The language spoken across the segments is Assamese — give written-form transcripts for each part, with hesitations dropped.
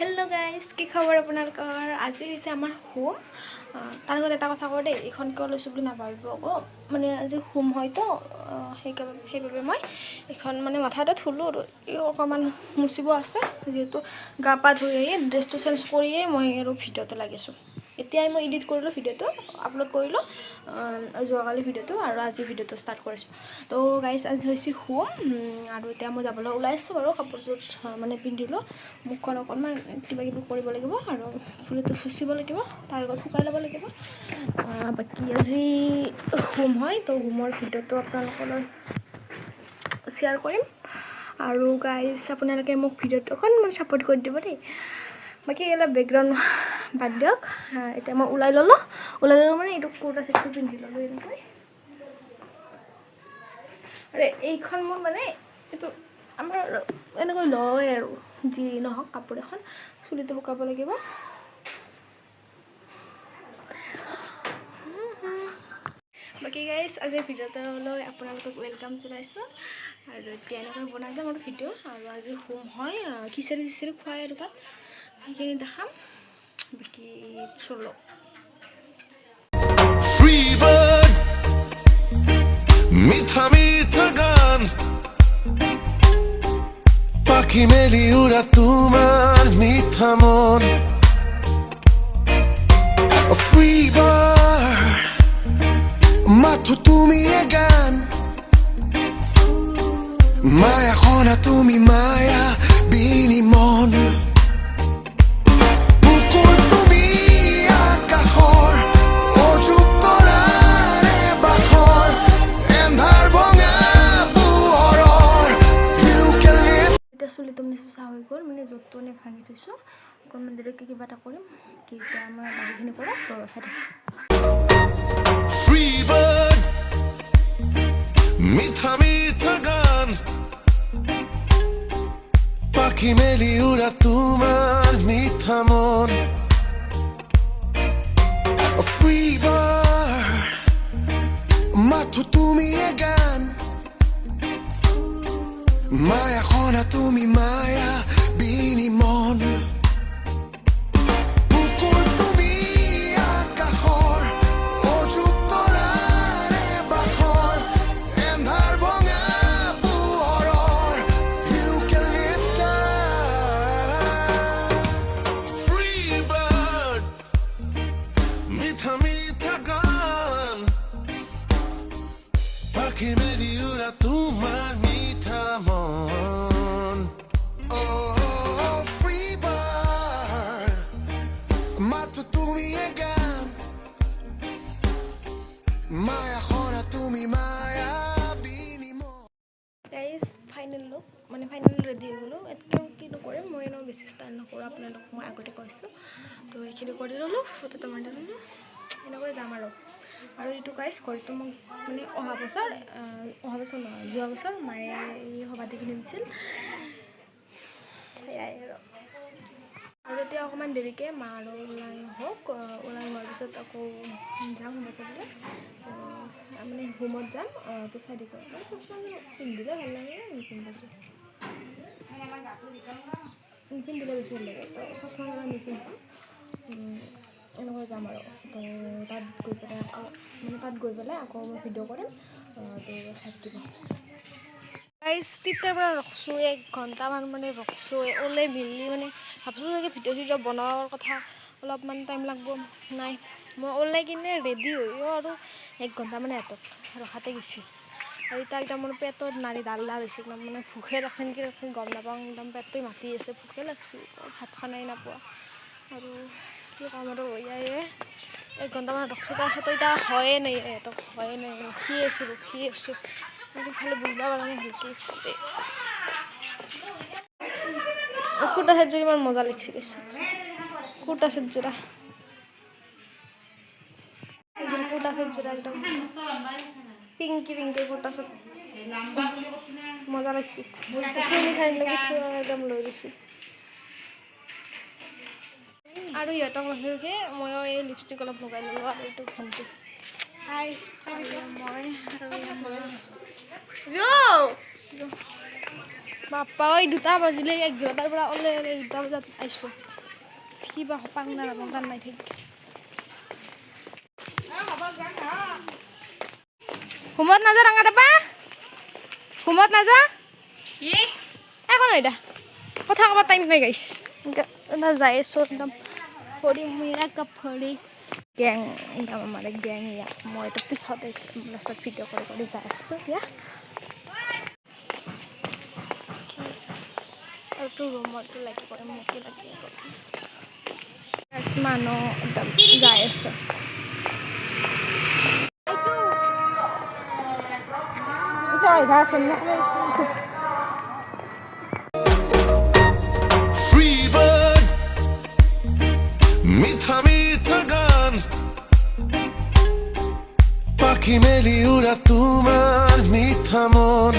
हेलो गाइस কি খবৰ আপোনালোকৰ আজি হৈছে আমাৰ হোম তাৰ লগত এটা কথা কওঁ দেই এখন কিয় লৈছো বুলি নাভাবিব আকৌ মানে আজি হোম হয়তো সেইবাবে মই এখন মানে মাথাতে থুলো অকমান মুচিব আছে যেহেতু গা পা ধুই ড্ৰেছটো চেঞ্জ কৰিয়ে মই আৰু ভিডিঅ'টো লাগিছো এতিয়াই মই এডিট কৰিলো ভিডিঅ'টো আপলোড কৰিলো যোৱাকালি ভিডিঅ'টো আৰু আজি ভিডিঅ'টো ষ্টাৰ্ট কৰিছো তো গাইস আজি হৈছে হোম আৰু এতিয়া মই যাবলৈ ওলাইছো আৰু কাপোৰযোৰ মানে পিন্ধিলো মুখখন অকণমান কিবা কিবি কৰিব লাগিব আৰু ফুলটো ফুচিব লাগিব তাৰ আগত শুকাই ল'ব লাগিব বাকি আজি হোম হয় তো হোমৰ ভিডিঅ'টো আপোনালোকৰ শ্বেয়াৰ কৰিম আৰু গাইস আপোনালোকে মোক ভিডিঅ'টো অকণমান সাপোৰ্ট কৰি দিব দেই বাকি অলপ বেকগ্ৰাউণ্ড বাদ দিয়ক এতিয়া মই ওলাই ল'লো মানে এইটো কুৰ্তা সেটটো পিন্ধি ল'লো এনেকৈ আৰে এইখন মোৰ মানে এইটো আমাৰ এনেকৈ লয় আৰু যি নহওক কাপোৰ এখন চুলিটো শুকাব লাগিব বাকি গাইস আজি ভিডিঅ'টোলৈ আপোনালোকক ওয়েলকাম জনাইছোঁ আৰু এতিয়া এনেকৈ বনাই যাম আৰু ভিডিঅ' আৰু আজি হোম হয় খিচাৰি খুৱাই আৰু তাত সেইখিনি দেখাম বাকি চলো মিঠা মিঠা গান পাখি মেলি উড়া তোমার মিঠা মন ফ্রি বার্ড মাথো তুমি এ গান মায়া খনা তুমি মায়া বিনি মন বুকুর তুমি আকাশৰ অযুত তৰাৰে বাখৰ এন্ধাৰ ভঙা পোহৰৰ you can live এটা চুলিটো মানে চুচা হৈ গ'ল মানে য'তটো নে ভাঙি থৈছোঁ অকণমান দেৰিকৈ কিবা এটা কৰিম কি এতিয়া আমাৰ বাকীখিনি কৰা তো চাই থাকক free bird মিঠা মিঠা গান পাখি মেলি উড়া তোমার মিঠা মন free bird মাথো তুমি এ গান মায়া খনা তুমি মায়া বিনি মন বুকুৰ তুমি আকাশৰ অযুত তৰাৰে বাখৰ এন্ধাৰ ভঙা পোহৰৰ you can live that free bird মিঠা মিঠা গান পাখি মেলি উড়া তোমার মিঠা মন oh free bird মাথো তুমি এ গান মায়া খনা তুমি মায়া বিনিময় গাইজ ফাইনেল লুক মানে ফাইনেল ৰেডি হৈ গ'লোঁ এতিয়াও কি নকৰিম মই এনেও বেছি ষ্টাইল নকৰোঁ আপোনালোকক মই আগতে কৈছোঁ তো এইখিনি কৰি ল'লোঁ ফটোটো মাৰি ল'লোঁ এনেকৈ যাম আৰু এইটো গাইজ ঘৰটো মোক মানে অহা বছৰ নহয় যোৱা বছৰ মায়ে এই সভাটি কিনি দিছিল সেয়াই আৰু এতিয়া অকণমান দেৰিকৈ মা আৰু ওলাই হোৱাৰ পিছত আকৌ যাম চাবলৈ মানে হোমত যাম তো চাই দিব মানে চশমা পিন্ধিলে ভাল লাগে নিপিন্ধিলে বেছি ভাল লাগে তো চশমা নিপিন্ধোঁ এনেকৈ যাম আৰু তো তাত গৈ পেলাই আকৌ মই ভিডিঅ' কৰিম তো চাই দিব গাইজ তেতিয়াৰ পৰা ৰখছোঁ 1 ঘণ্টামান মানে ৰখছোঁ ওলাই মিলি মানে ভাবছোঁ চাগে ভিডিঅ' বনোৱাৰ কথা অলপমান টাইম লাগব নাই মই ওলাই কিনে ৰেডি হৈও আৰু 1 ঘণ্টামানে হাতত ৰখাতে গৈছে আৰু এতিয়া একদম মোৰ পেটত নাৰী ডাল হৈছে একদম মানে ভোকে লাগছে নেকি গম নাপাওঁ একদম পেটটোৱে মাতি আছে ভোকে লাগছে ভাত খানাই নাপোৱা আৰু কি কাম আৰু এয়াই 1 ঘণ্টামান ৰখছোঁ তাৰপিছত এতিয়া হয়ে নাই ৰখি আছোঁ খালি বুজবা পাৰা নাই ভালকৈ কুৰ্তা সেটযোৰ ইমান মজা লাগিছে কুৰ্তা সেটযোৰা একদম পিংকি কুৰ্তা সেট মজা লাগছে চুলি খাই লাগি একদম লৈ গৈছে আৰু ইহঁতক ৰখি ময়ো এই লিপষ্টিক অলপ লগাই ল'লোঁ আৰু এইটো ভণ্টি হাই মই আৰু বাপ্পা ঐ 2টা বাজিলে 11টাৰ পৰা ওলাই 2টা বজাত আহিছোঁ কিবা পাং না নাপাং তাৰ নাই ঠিক হুমত নাযা ৰঙা টাপা হুমত নাযা কি এখন দা কথা ক'ব টাইম হৈ গাইছ এটা যাই আছোঁ একদম ভৰি মিৰা কাপ ভৰি গেং একদম আমাৰ গেং ইয়া মইতো পিছতে লাষ্টত ভিডিঅ' কৰি যাই আছোঁ ইয়া আৰু তোৰ ৰুমতো লাগি পৰে মোকো লাগি মানুহ একদম যাই আছে Free bird, মিঠা মিঠা গান পাখি মেলি উড়া তোমার মিঠা মন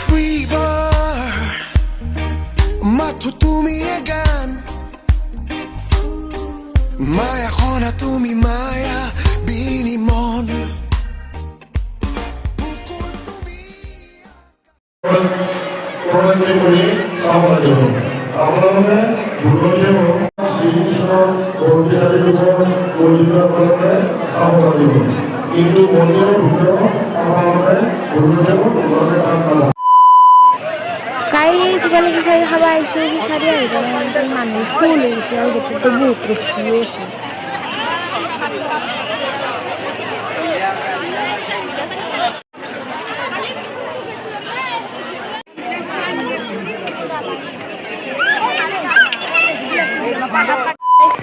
Free bird, মাথো তুমি এ গান মায়া খনা তুমি মায়া বিনি মন আপনাদের দুর্গতীয় শ্রীকৃষ্ণ কবিতাদের উপর কবিতা করতে সামনা দিব কিন্তু মন্দিরের ভিতরেও আমাদের দুর্গদেব দুর্গদের কাজ করা গাইজ ইফালে খিচাৰি খাব আহিছোঁ খিচাৰি আহি পেলাই মানুহ ফুল হৈ গৈছে আৰু গোটেইটো বহুত ৰখি আছে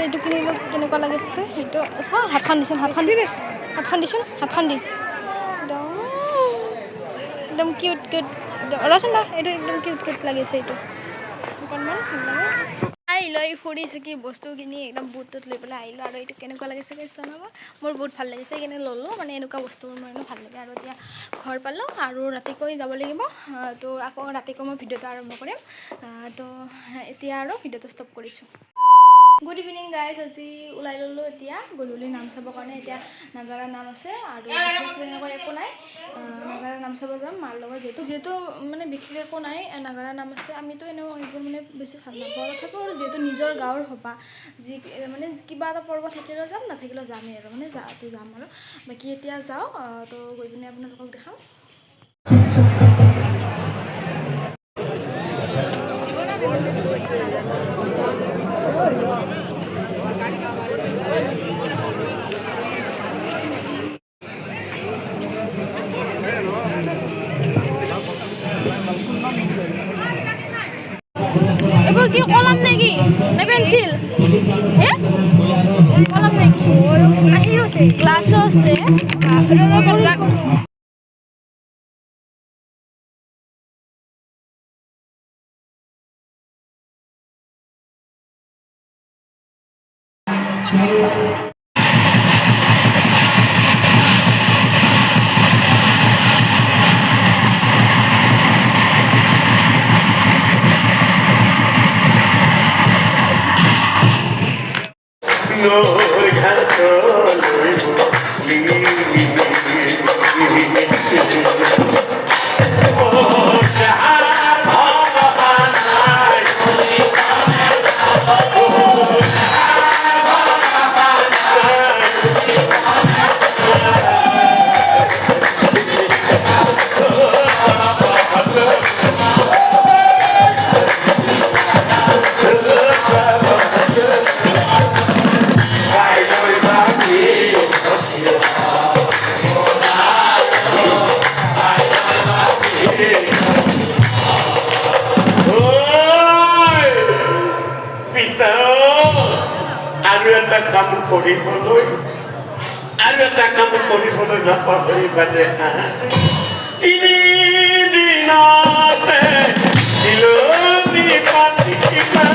এইটো কিনিলোঁ কেনেকুৱা লাগিছে সেইটো চা হাতখন দিছোন হাতখন দি একদম কিউট ৰচোন না এইটো একদম কিউট লাগিছে এইটো অকণমান ভাল লাগে আহিলৈ ফুৰিছোঁ কি বস্তু কিনি একদম বুটটোত লৈ পেলাই আহিলোঁ আৰু এইটো কেনেকুৱা লাগিছে জনাব মোৰ বহুত ভাল লাগিছে সেইকাৰণে ল'লোঁ মানে এনেকুৱা বস্তুবোৰ মোৰ ভাল লাগে আৰু এতিয়া ঘৰ পালোঁ আৰু ৰাতিকৈ যাব লাগিব তো আকৌ ৰাতিকৈ মই ভিডিঅ'টো আৰম্ভ কৰিম তো এতিয়া আৰু ভিডিঅ'টো ষ্টপ কৰিছোঁ গুড ইভিনিং গাইজ আজি ওলাই ল'লোঁ এতিয়া গধূলি নাম চাবৰ কাৰণে এতিয়া নাগাৰা নাম আছে আৰু এনেকুৱা একো নাই নাগাৰা নাম চাব যাম মাৰ লগত যিহেতু মানে বিশেষ একো নাই নাগাৰা নাম আছে আমিতো এনেও এইবোৰ মানে বেছি ভাল নাপাওঁ তথাপিও আৰু যিহেতু নিজৰ গাঁৱৰ সভা যি মানে কিবা এটা পৰ্ব থাকিলেও যাম নাথাকিলেও যামেই আৰু মানে যাম আৰু বাকী এতিয়া যাওঁ তো গৈ পিনে আপোনালোকক দেখাম এবার কি কলম নাকি না পেন্সিল হ্যাঁ কলম নাকি আহিও আছে গ্লাসও আছে কাম কৰিবলৈ নাপাহৰিবানে তিনি দিনতে চিলনি পাতিবা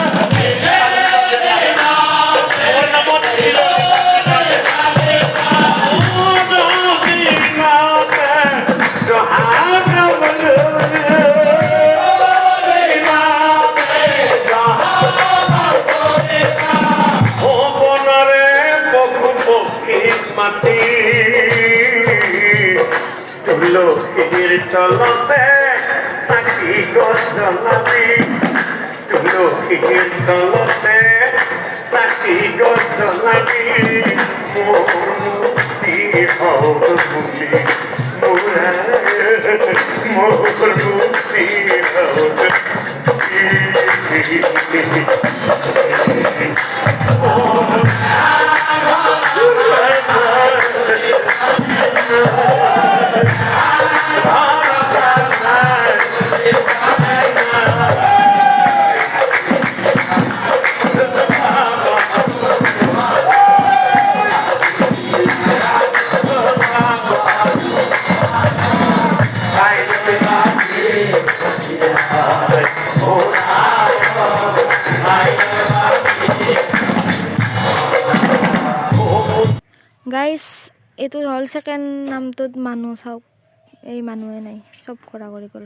মাটি তুলসীৰ তলতে জ্বলাবি তুলসীৰ তলতে চাকি গছ জ্বলাবি মোৰ মুক্তি হওক বুলি মোৰ মুক্তি হওক গাইজ এইটো হ'ল ছেকেণ্ড নামটোত মানুহ চাওক এই মানুহে নাই চব কৰা কৰি গ'ল